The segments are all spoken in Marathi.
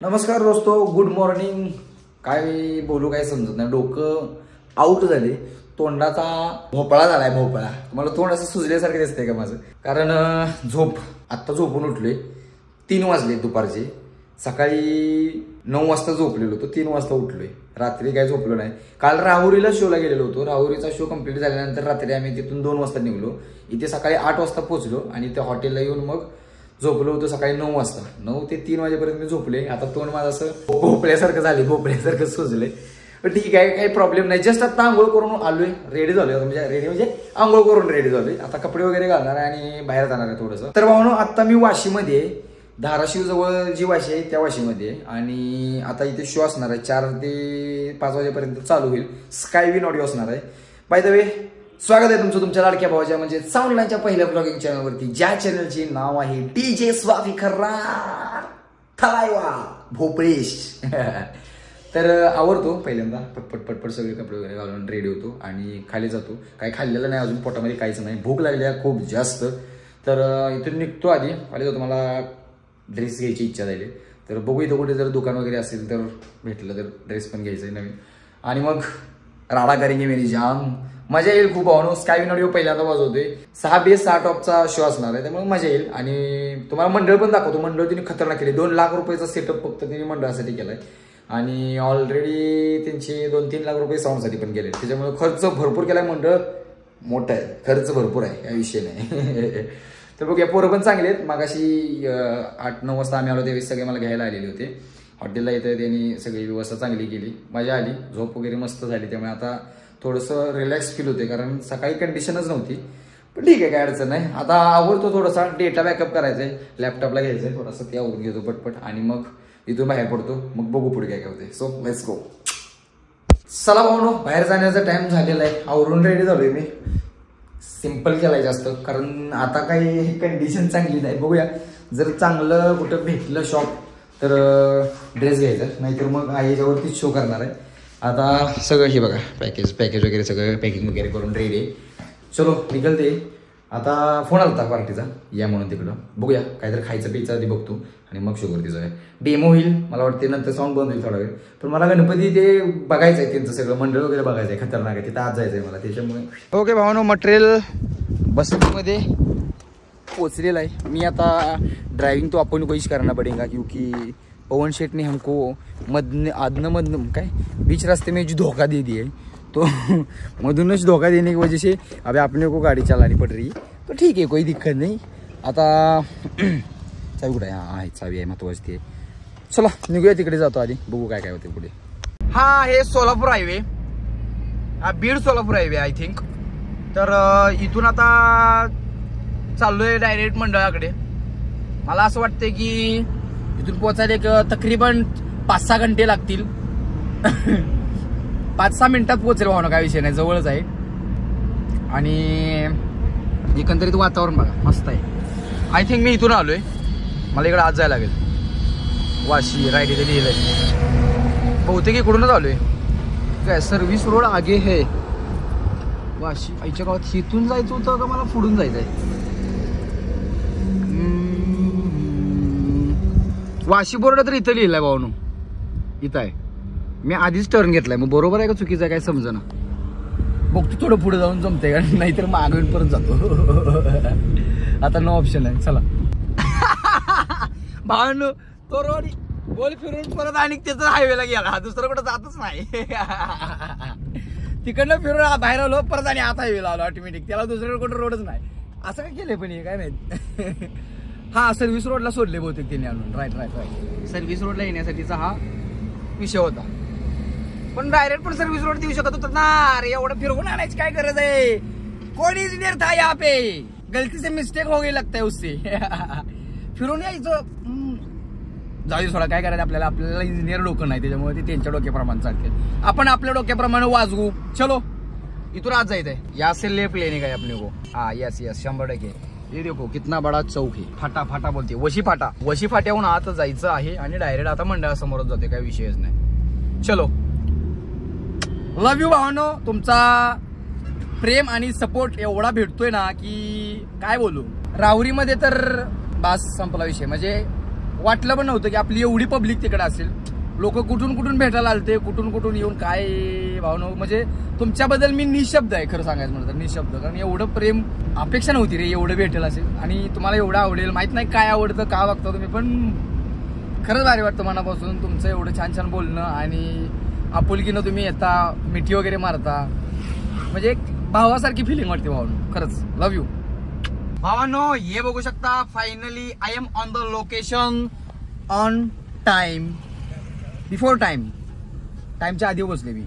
नमस्कार दोस्तो, गुड मॉर्निंग. काय बोलू काय समजत नाही, डोकं आउट झाले, तोंडाचा भोपळा झालाय. भोपळा मला तोंड असं सुजल्यासारखं दिसतंय का माझं, कारण आत्ता झोपून उठलोय. 3 वाजले दुपारचे. सकाळी 9 वाजता झोपलेलो होतो, 3 वाजता उठलोय. रात्री काय झोपलो नाही. काल राहुरीला शोला गेलेलो होतो. राहुरीचा शो कंप्लीट झाल्यानंतर रात्री आम्ही तिथून 2 वाजता निघलो. इथे सकाळी 8 वाजता पोहोचलो आणि त्या हॉटेलला येऊन मग झोपलो होतो सकाळी 9 वाजता. 9 ते 3 वाजेपर्यंत मी झोपले. आता तोंड माझं असं भोपळ्यासारखं झाले, भोपळ्यासारखं सुजले. पण ठीक आहे, काही प्रॉब्लेम नाही. जस्ट आता आंघोळ करून आलोय, रेडी झालोय. म्हणजे आंघोळ करून रेडी झालोय. आता कपडे वगैरे घालणार आहे आणि बाहेर जाणार आहे थोडंसं. तर भावनो, आता मी वाशीमध्ये, धाराशिव जवळ जी वाशी आहे त्या वाशीमध्ये, आणि आता इथे शो असणार आहे 4 ते 5 वाजेपर्यंत चालू होईल. स्कायविन ऑडिओ असणार आहे. बाय द वे, स्वागत आहे तुमचं तुमच्या लाडक्या भावाच्या म्हणजे साऊंडलाईनच्या पहिल्या ब्लॉगिंग चॅनलवरती, ज्या चॅनलचे नाव आहे DJ स्वाफी खर्रार थलायवा भोपळेश. तर आवडतो पहिल्यांदा पटपट पटपट सगळे कपडे वगैरे घालून रेडी होतो आणि खाली जातो. काही खाल्लेलं नाही अजून, पोटामध्ये काहीच नाही. भूक लागली आहे खूप जास्त. तर इथून निघतो. आधी जातो, मला ड्रेस घ्यायची इच्छा झाली. तर बघू इथं कुठे जर दुकान वगैरे असेल तर भेटलं तर ड्रेस पण घ्यायचं आहे नवीन. आणि मग राडा करेंगे मेरी जान, मजा येईल खूप. भावनो, स्कायविन ऑडिओ पहिल्यांदा वाजवतोय. 6 बेस 6 टॉपचा शो असणार आहे, त्यामुळे मजा येईल. आणि तुम्हाला मंडळ पण दाखवतो. मंडळ तिने खतरनाक केले. 2 लाख रुपयाचा सेटअप फक्त तिने मंडळासाठी केलाय. आणि ऑलरेडी त्यांचे 2-3 लाख रुपये साऊंडसाठी पण गेले. त्याच्यामुळे खर्च भरपूर केलाय. मंडळ मोठं आहे, खर्च भरपूर आहे, या विषय नाही. तर बघूया, पोरं पण चांगले आहेत. मागाशी 8-9 वाजता आम्ही आलो त्यावेळी सगळे मला घ्यायला आलेले होते. हॉटेलला येतं त्यांनी सगळी व्यवस्था चांगली केली. मजा आली, झोप वगैरे मस्त झाली. त्यामुळे आता थोडंसं रिलॅक्स फील होते, कारण सकाळी कंडिशनच नव्हती. पण ठीक आहे, काय अडचण नाही. आता आवडतो थोडासा डेटा बॅकअप करायचा आहे, लॅपटॉपला घ्यायचं आहे थोडासा, ते आवरून घेतो पटपट आणि मग इथून बाहेर पडतो. मग बघू पुढे काय होते. So let's go. चला भावनो, बाहेर जाण्याचा टाइम झालेला आहे. आवरून रेडी झालोय मी. सिम्पल केलाय जास्त, कारण आता काही कंडिशन चांगली नाही. बघूया, जर चांगलं कुठं भेटलं शॉप तर ड्रेस घ्यायचा, नाहीतर मग याच्यावरतीच शो करणार आहे. आता सगळं हे बघा, पॅकेज वगैरे सगळं पॅकिंग वगैरे करून रेडी आहे. चलो निघलते. आता फोन आला होता पार्टीचा, या म्हणून तिकडं. बघूया, काहीतरी खायचं प्यायचं आधी बघतो आणि मग शुगरती जाऊया. डेमो होईल मला वाटते, नंतर साऊंड बंद होईल थोडा वेळ. पण मला गणपती ते बघायचं आहे, त्यांचं सगळं मंडळ वगैरे बघायचं आहे. खतरनाक आहे, तिथं आज जायचं आहे मला. त्याच्यामुळे ओके भावानो, मटेरियल बसमध्ये पोचलेला आहे. मी आता ड्रायव्हिंग तो आपण कोशिश करना पडेगा, क्योंकि पवन शेठ ने हमको मधनं काय बीच रास्ते में जो धोखा दे दिया है, तो मधुनच धोखा देने की वजह से अभी अपने को गाड़ी चलानी पड़ रही है. तो ठीक है, कोई दिक्कत नहीं. आता चावी कुठे आहे? हां आहे, चावी आहे, महत्वाची आहे. चला निघूया, तिकडे जातो आधी, बघू काय काय होते पुढे. हा हे सोलापूर हायवे, हा Beed Solapur highway I think. तर इथून आता चाललोय डायरेक्ट मंडळाकडे. मला असं वाटतंय की इथून पोहोचायला एक तकरीबन 5-6 घंटे लागतील. 5-6 मिनिटात पोहोचेल भावना, काय विषय नाही, जवळच आहे. आणि एकंदरीत वातावरण बघा, मस्त आहे. आय थिंक मी इथून आलोय, मला इकडे आज जायला लागेल. वाशी राईट इथे लिहिलंय, बहुतेक इकडूनच आलोय. काय सर्व्हिस रोड आगे हे वाशी. आईच्या गावात इथून जायचं होतं का मला पुढून जायचं आहे? वाशी बोर्ड तर इथं लिहिलंय भावनो, इथं आहे. मी आधीच टर्न घेतलाय, मग बरोबर आहे का चुकीचं आहे काय समजना. बघतो थोडं पुढे जाऊन जमतंय का, नाहीतर मागून परत जातो. आता नो ऑप्शन आहे. चला भावनो, तो रोड बोल फिरून परत आणि त्याचा हायवेला गेला, दुसरं कुठं जातच नाही. तिकडनं फिरून बाहेर आलो परत आणि आता हायवेला आलो ऑटोमॅटिक. त्याला दुसरीकडे कुठं रोडच नाही. असं काय केलंय पण हे काय माहित. हा सर्व्हिस रोडला सोडले बहुतेक त्यांनी आणून. राईट सर्व्हिस रोडला येण्यासाठीचा हा विषय होता. पण डायरेक्ट पण सर्व्हिस रोड देऊ शकत होता ना. अरे एवढं फिरवून आणायची काय गरज आहे? कोण इंजिनियर था यहाँ पे? गलती से मिस्टेक हो गई लगता है उससे. फिरून यायचं. जाऊ दे, थोडा काय करायचं आपल्याला. आपल्याला इंजिनियर लोक नाही, त्याच्यामुळे ते त्यांच्या डोक्याप्रमाणे चालते. आपण आपल्या डोक्याप्रमाणे वाजवू. चलो इथून आज जायचंय. या से लेफ्ट लेने का अपने को. हाँ यस 100%. ये देखो कितना बड़ा चौक है. फाटा बोलते, वशी फाट्याहून आत जायचं आहे आणि डायरेक्ट आता मंडळासमोरच जाते, काही विषयच नाही. चलो, लव्ह यू भावानो. तुमचा प्रेम आणि सपोर्ट एवढा भेटतोय ना की काय बोलू. राहुरीमध्ये तर बास संपला विषय. म्हणजे वाटलं पण नव्हतं की आपली एवढी पब्लिक तिकडे असेल. लोक कुठून कुठून भेटायला आलते, कुठून कुठून येऊन काय भावना. म्हणजे तुमच्याबद्दल मी निशब्द आहे खरं सांगायचं म्हणलं तर, निशब्द. कारण एवढं प्रेम अपेक्षा नव्हती रे एवढं भेटेल असेल. आणि तुम्हाला एवढं आवडेल, माहित नाही काय आवडतं का बघता तुम्ही, पण खरंच भारी वाटतं मनापासून तुमचं एवढं छान छान बोलणं. आणि आपुलकीनं तुम्ही येता, मिठी वगैरे मारता, म्हणजे एक भावासारखी फिलिंग वाटते भावानं. खरंच लव्ह यू भावानो. हे बघू शकता finally I am on the location on time, before time. टाइमच्या आधी पोहोचले मी.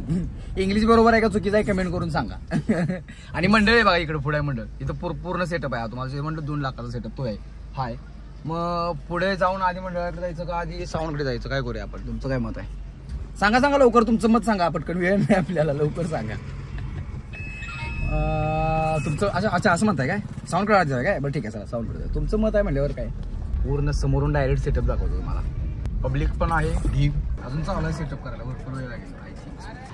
इंग्लिश बरोबर आहे का चुकीचं आहे कमेंट करून सांगा. आणि मंडळ आहे बघा इकडे पुढे मंडळ. इथं पूर्ण सेटअप आहे. तुम्हाला जे म्हणलं 2 लाखाचा सेटअप तो आहे. हाय मग पुढे जाऊन आधी मंडळाकडे जायचं का आधी साऊंडकडे जायचं, काय करूया आपण? तुमचं काय मत आहे सांगा लवकर. तुमचं मत सांगा पटकन, वेळ नाही आपल्याला, लवकर सांगा तुमचं. अच्छा असं मत आहे काय साऊंडकडे जायचं काय? बरं ठीक आहे चला साऊंडकडे जायचं. तुमचं मत आहे म्हणल्यावर काय, पूर्ण समोरून डायरेक्ट सेटअप दाखवतो तुम्हाला. पब्लिक पण आहे ढीप. अजून चांगला सेटअप करायला भरपूर वेळ लागेल.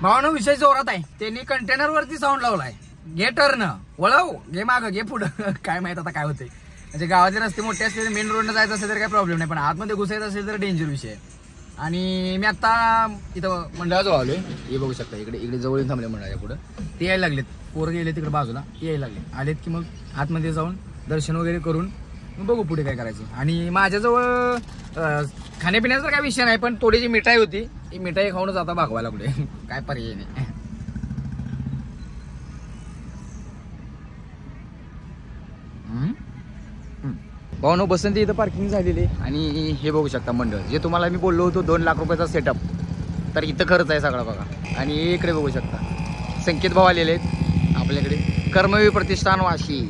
भावानं विषय जोरात आहे. त्यांनी कंटेनर वरती साऊंड लावलाय. घे टर्न, वळव, घे मागं, घे पुढं. काय माहित आता काय होतंय. म्हणजे गावाचे रस्ते मोठे असले, मेन रोडनं जायचं असेल तर काही प्रॉब्लेम नाही, पण आतमध्ये घुसायचं असेल तर डेंजर विषय आहे. आणि मी आता इथं मंडळाजवळ आलोय. हे बघू शकता इकडे जवळ थांबले मंडळाच्या पुढं. ते यायला लागलेत, पोरं गेले तिकडे बाजूला, यायला लागले. आलेत की मग आतमध्ये जाऊन दर्शन वगैरे करून मग बघू पुढे काय करायचं. आणि माझ्याजवळ खाण्यापिण्याचा काय विषय नाही, पण थोडी जी मिठाई होती ती मिठाई खाऊनच आता भागवायला लागले. काय पर्याय नाही. भावनो बसंती इथं पार्किंग झालेली. आणि हे बघू शकता मंडळ, जे तुम्हाला मी बोललो होतो 2 लाख रुपयाचा सेटअप, तर इथं खर्च आहे सगळा बघा. आणि इकडे बघू शकता संकेत भाव आलेले आहेत आपल्याकडे. कर्मवीर प्रतिष्ठान वाशी.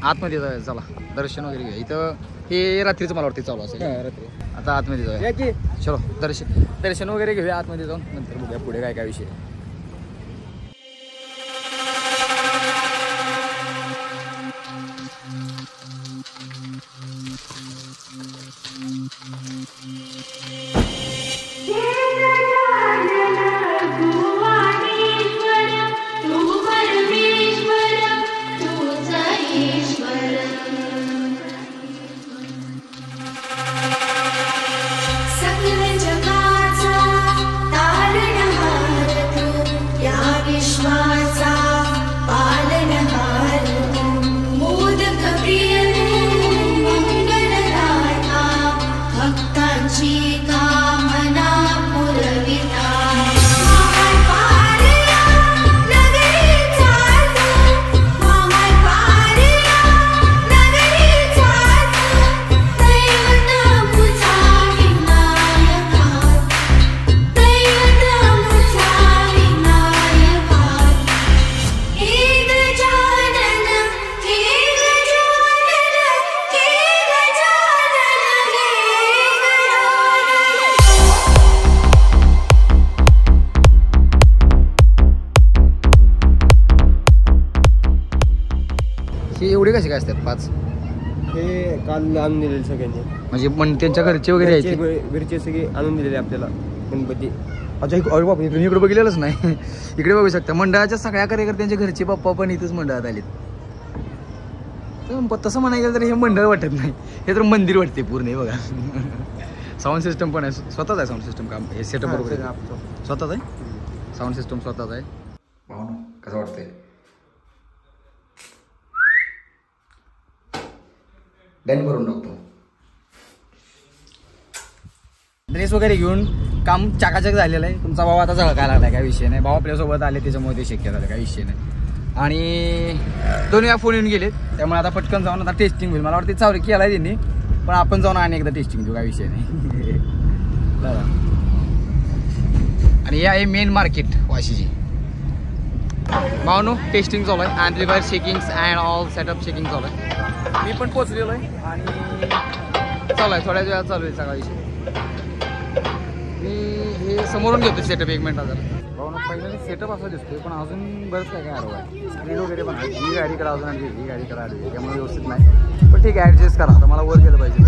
आतमध्ये जाऊया चला, दर्शन वगैरे घ्या. इथं हे रात्रीचं मला वाटतं चालू असेल. आता आतमध्ये जाऊया, चलो दर्शन वगैरे घेऊया आतमध्ये जाऊन, नंतर बघूया पुढे काय काय विषय. एवढे कसे काय असतात 5? हे काल आणून दिलेले सगळ्यांनी, म्हणजे त्यांच्या घरचे वगैरे घरचे सगळे आणून दिलेले आपल्याला गणपती. अच्छा अरे बाप, इकडे बघितलेलंच नाही. इकडे बघू शकता मंडळाच्या सगळ्या कार्यकर्त्यांच्या घरचे पप्पा पण इथंच मंडळात आलेत. तर तसं म्हणायला गेलं तर हे मंडळ वाटत नाही, हे तर मंदिर वाटते पूर्ण. हे बघा साऊंड सिस्टम पण आहे, स्वतःच आहे साऊंड सिस्टम. काम हे सेटअप बरोबर स्वतःच आहे, साऊंड सिस्टम स्वतःच आहे. पाहू कसं वाटतंय. डन करून टाकतो. ड्रेस वगैरे घेऊन काम चाकाचक झालेलं आहे. तुमचा भाऊ आता झळकायला लागलाय, काय विषय नाही. भाऊ आपल्यासोबत आले त्याच्यामुळे ते शक्य झालं, काय विषय नाही. आणि 2 वेळा फोन येऊन गेलेत, त्यामुळे आता पटकन जाऊन आता टेस्टिंग होईल. मला वाटतं चावरी केला त्यांनी, पण आपण जाऊन आणि एकदा टेस्टिंग देऊ, काय विषय नाही. आणि हे आहे मेन मार्केट वाशीची. भावनो टेस्टिंग चालू आहे, amplifier checkings and all setup checking चालू आहे. मी पण पोचलेलो आहे आणि चालू आहे, थोड्याच वेळात चालू आहे सगळा विषय. मी हे समोरून घेतो सेटअप 1 मिनिट. भावना पहिल्यांदा सेटअप असा दिसतोय, पण अजून बरंच काय काय हवं आहे. स्क्रीन वगैरे पण आहे. ही गाडी करा अजून आणली, ही गाडी करा आली, त्यामुळे व्यवस्थित नाही, पण ठीक आहे ॲडजस्ट करा. आता मला वर गेलं पाहिजे.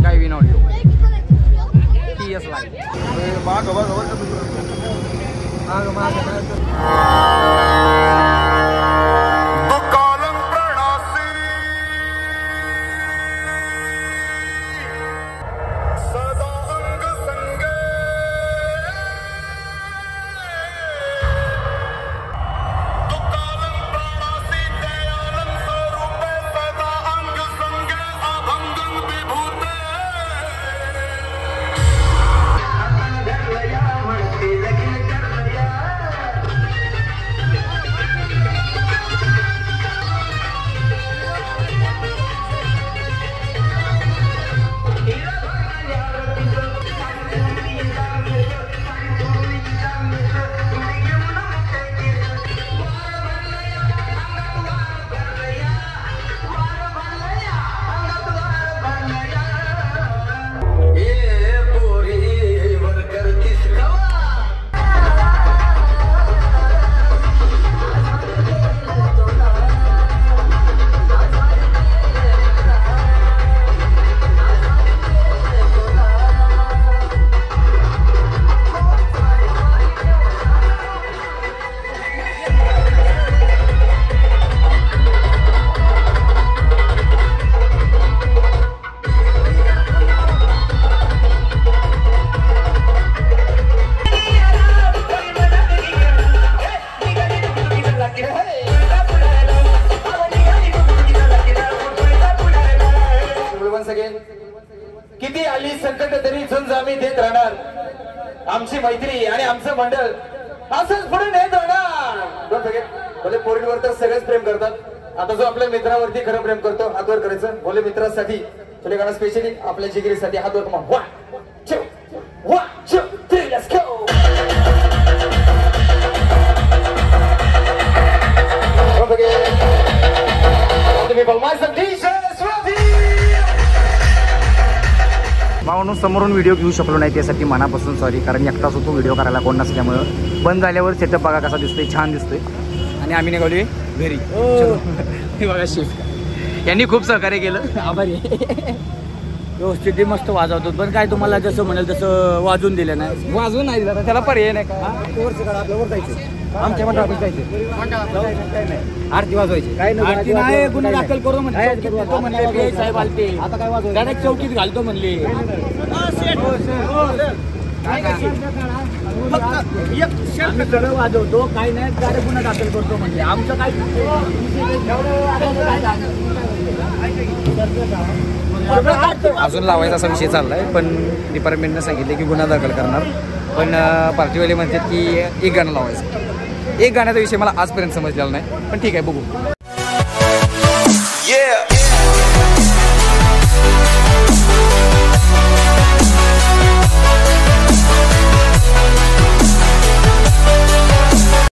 काय विन ऑडिओ TS लाईन किती आली संकट तरी झुंज आम्ही देत राहणार. आमची मैत्री आणि आमचं मंडळ असंच पुढे नेत राहणार. डोंट फॉरगेट, भले पोरींवर तर सगळेच प्रेम करतात. आता जो आपल्या मित्रावरती खरं प्रेम करतो हात वर करायचं. भले मित्रासाठी तुला गाणं स्पेशली आपल्या जिगरीसाठी हात वर कमा. 1 2 3 let's go. Don't forget, all the people, myself, DJ Swazi. भावांनो, समोरून व्हिडिओ घेऊ शकलो नाही त्यासाठी मनापासून सॉरी. कारण एकटाच होतो व्हिडिओ करायला कोण नसल्यामुळं. बंद झाल्यावर सेटअप बघा कसा दिसतोय, छान दिसतोय. आणि आम्ही निघालोय घरी. हे बघा शेफ यांनी खूप सहकार्य केलं, आभारी. व्यवस्थित मस्त वाजवतो, पण काय तुम्हाला जसं म्हणाल तसं वाजून दिलं नाही. वाजवून नाही दिला त्याला पर्याय नाही का. आमच्या मंडळात आरती वाजवायची काय आरती नाही, गुन्हा दाखल करू म्हणले साहेब आलते. आता काय वाजव डायरेक्ट चौकीत घालतो म्हणले. आम्ही सगळं वाजवतो, काही नाही डायरेक्ट गुन्हा दाखल करतो म्हणले. आमचं काय अजून लावायचा असा विषय चाललाय, पण डिपार्टमेंटनं सांगितले की गुन्हा दाखल करणार. पण पार्टीवाले म्हणतात की एक गाणं लावायचं. एक गाण्याचा विषय मला आजपर्यंत समजलेला नाही, पण ठीक आहे बघू.